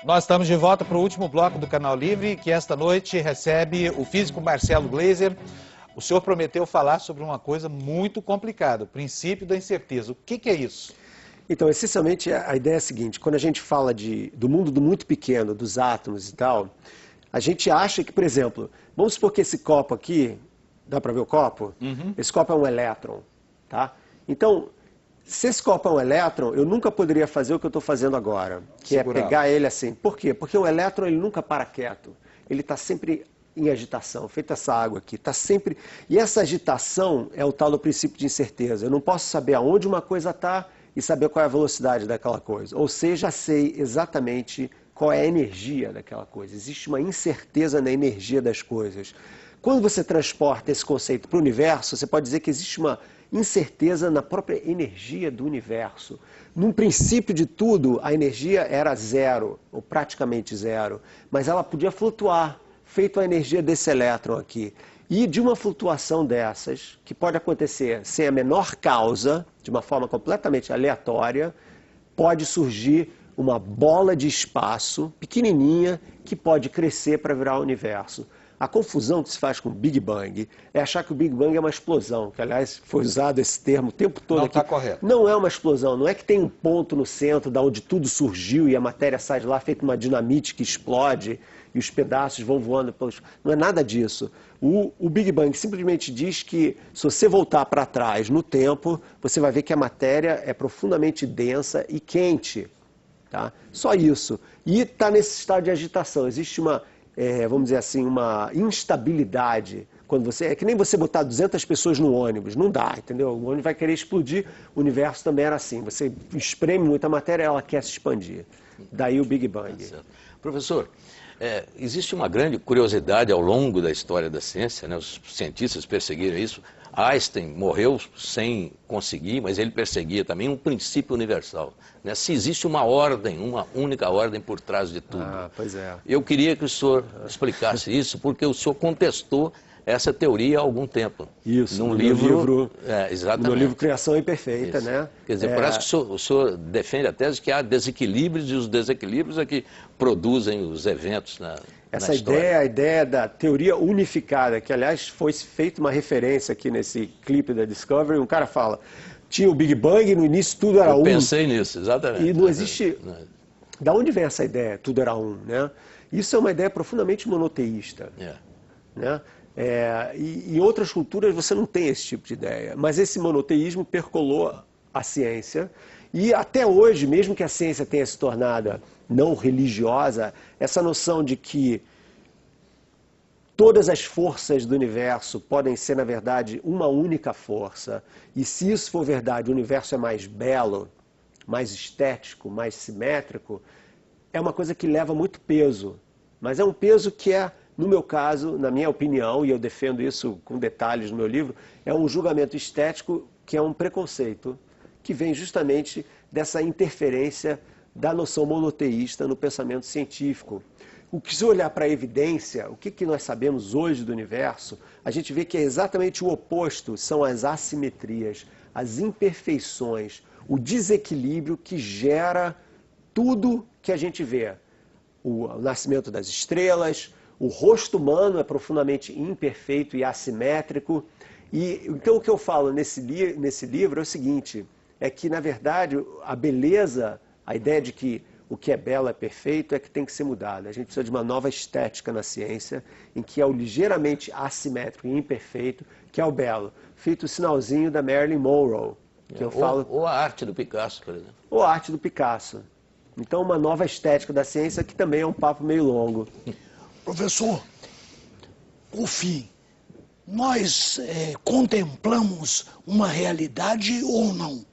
Nós estamos de volta para o último bloco do Canal Livre, que esta noite recebe o físico Marcelo Gleiser. O senhor prometeu falar sobre uma coisa muito complicada, o princípio da incerteza. O que é isso? Então, essencialmente, a ideia é a seguinte: quando a gente fala do mundo do muito pequeno, dos átomos e tal, a gente acha que, por exemplo, vamos supor que esse copo aqui, dá para ver o copo? Esse copo é um elétron, tá? Então, se esse copo é um elétron, eu nunca poderia fazer o que eu estou fazendo agora, que é pegar ele assim. Por quê? Porque o elétron ele nunca para quieto, ele está sempre em agitação, feita essa água aqui, está sempre... E essa agitação é o tal do princípio de incerteza. Eu não posso saber aonde uma coisa está e saber qual é a velocidade daquela coisa. Ou seja, sei exatamente qual é a energia daquela coisa. Existe uma incerteza na energia das coisas. Quando você transporta esse conceito para o universo, você pode dizer que existe uma incerteza na própria energia do universo. Num princípio de tudo, a energia era zero, ou praticamente zero, mas ela podia flutuar, feito a energia desse elétron aqui. E de uma flutuação dessas, que pode acontecer sem a menor causa, de uma forma completamente aleatória, pode surgir uma bola de espaço pequenininha que pode crescer para virar o universo. A confusão que se faz com o Big Bang é achar que o Big Bang é uma explosão, que aliás foi usado esse termo o tempo todo aqui. Não está correto. Não é uma explosão, não é que tem um ponto no centro da onde tudo surgiu e a matéria sai de lá feita uma dinamite que explode e os pedaços vão voando pelos... Não é nada disso. O Big Bang simplesmente diz que se você voltar para trás no tempo, você vai ver que a matéria é profundamente densa e quente. Tá? Só isso. E está nesse estado de agitação. Existe uma... vamos dizer assim, uma instabilidade. Quando você, é que nem você botar 200 pessoas no ônibus, não dá, entendeu? O ônibus vai querer explodir, o universo também era assim. Você espreme muita matéria, ela quer se expandir. Daí o Big Bang. Professor, existe uma grande curiosidade ao longo da história da ciência, né? Os cientistas perseguiram isso. Einstein morreu sem conseguir, mas ele perseguia também um princípio universal, né? Se existe uma ordem, uma única ordem por trás de tudo. Pois é. Eu queria que o senhor explicasse isso, porque o senhor contestou essa teoria há algum tempo. Isso, num no livro, exatamente. No livro Criação Imperfeita, isso, né? Quer dizer, parece que o senhor defende a tese que há desequilíbrios e os desequilíbrios é que produzem os eventos na Essa história. ideia, a ideia da teoria unificada, que aliás foi feita uma referência aqui nesse clipe da Discovery, um cara fala, tinha o Big Bang, no início tudo era um. Eu pensei nisso, exatamente. E não existe... Da onde vem essa ideia, tudo era um, né? Isso é uma ideia profundamente monoteísta, né? E em outras culturas você não tem esse tipo de ideia, mas esse monoteísmo percolou a ciência e até hoje, mesmo que a ciência tenha se tornado não religiosa, essa noção de que todas as forças do universo podem ser, na verdade, uma única força, e se isso for verdade, o universo é mais belo, mais estético, mais simétrico, é uma coisa que leva muito peso, mas é um peso que é, no meu caso, na minha opinião, e eu defendo isso com detalhes no meu livro, é um julgamento estético que é um preconceito, que vem justamente dessa interferência da noção monoteísta no pensamento científico. O que, se olhar para a evidência, o que nós sabemos hoje do universo, a gente vê que é exatamente o oposto, são as assimetrias, as imperfeições, o desequilíbrio que gera tudo que a gente vê. O nascimento das estrelas, o rosto humano é profundamente imperfeito e assimétrico. E então o que eu falo nesse livro é o seguinte, é que na verdade a beleza, a ideia de que o que é belo é perfeito é que tem que ser mudada. A gente precisa de uma nova estética na ciência, em que é o ligeiramente assimétrico e imperfeito, que é o belo. Feito o sinalzinho da Marilyn Monroe. Que eu falo... Ou a arte do Picasso, por exemplo. Ou a arte do Picasso. Então uma nova estética da ciência, que também é um papo meio longo. Professor, por fim, nós contemplamos uma realidade ou não?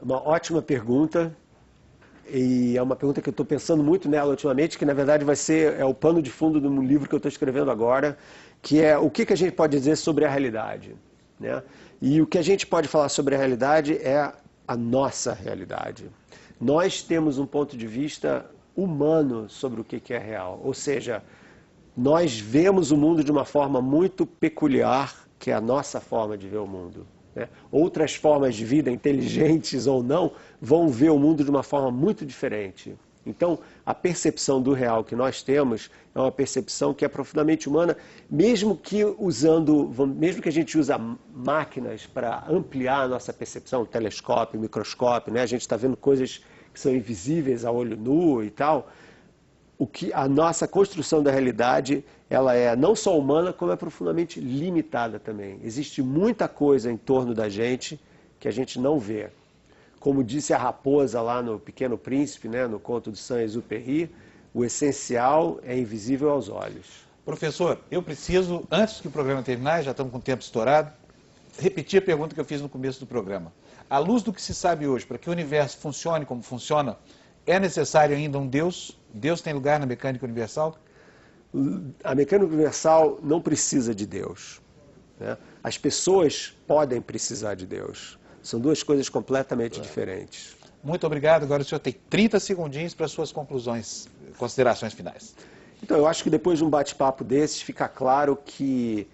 Uma ótima pergunta. E é uma pergunta que eu estou pensando muito nela ultimamente, que na verdade vai ser o pano de fundo do livro que eu estou escrevendo agora, que é o que a gente pode dizer sobre a realidade, né? E o que a gente pode falar sobre a realidade é a nossa realidade. Nós temos um ponto de vista humano sobre o que é real, ou seja, nós vemos o mundo de uma forma muito peculiar, que é a nossa forma de ver o mundo. Né? Outras formas de vida, inteligentes ou não, vão ver o mundo de uma forma muito diferente. Então, a percepção do real que nós temos é uma percepção que é profundamente humana, mesmo que mesmo que a gente use máquinas para ampliar a nossa percepção, telescópio, microscópio, né? A gente está vendo coisas que são invisíveis a olho nu e tal. A nossa construção da realidade, ela é não só humana, como é profundamente limitada também. Existe muita coisa em torno da gente que a gente não vê. Como disse a raposa lá no Pequeno Príncipe, né, no conto de Saint-Exupéry, o essencial é invisível aos olhos. Professor, eu preciso, antes que o programa terminar, já estamos com o tempo estourado, repetir a pergunta que eu fiz no começo do programa. À luz do que se sabe hoje, para que o universo funcione como funciona, é necessário ainda um Deus? Deus tem lugar na mecânica universal? A mecânica universal não precisa de Deus, né? As pessoas podem precisar de Deus. São duas coisas completamente diferentes. Muito obrigado. Agora o senhor tem 30 segundinhos para suas conclusões, considerações finais. Então, eu acho que depois de um bate-papo desses, fica claro que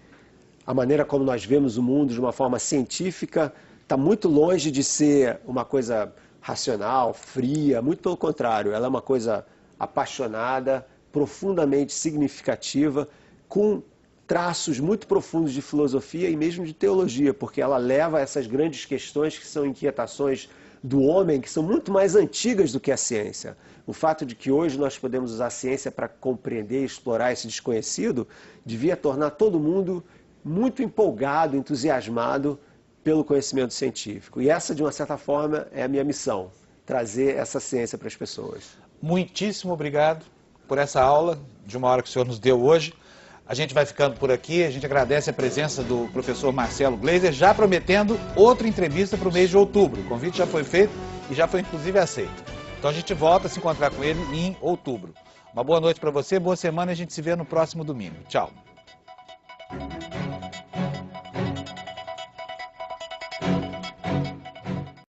a maneira como nós vemos o mundo de uma forma científica está muito longe de ser uma coisa racional, fria, muito pelo contrário. Ela é uma coisa apaixonada, profundamente significativa, com traços muito profundos de filosofia e mesmo de teologia, porque ela leva a essas grandes questões que são inquietações do homem, que são muito mais antigas do que a ciência. O fato de que hoje nós podemos usar a ciência para compreender e explorar esse desconhecido, devia tornar todo mundo muito empolgado, entusiasmado pelo conhecimento científico. E essa, de uma certa forma, é a minha missão, trazer essa ciência para as pessoas. Muitíssimo obrigado por essa aula de uma hora que o senhor nos deu hoje. A gente vai ficando por aqui, a gente agradece a presença do professor Marcelo Gleiser, já prometendo outra entrevista para o mês de outubro. O convite já foi feito e já foi inclusive aceito. Então a gente volta a se encontrar com ele em outubro. Uma boa noite para você, boa semana e a gente se vê no próximo domingo. Tchau.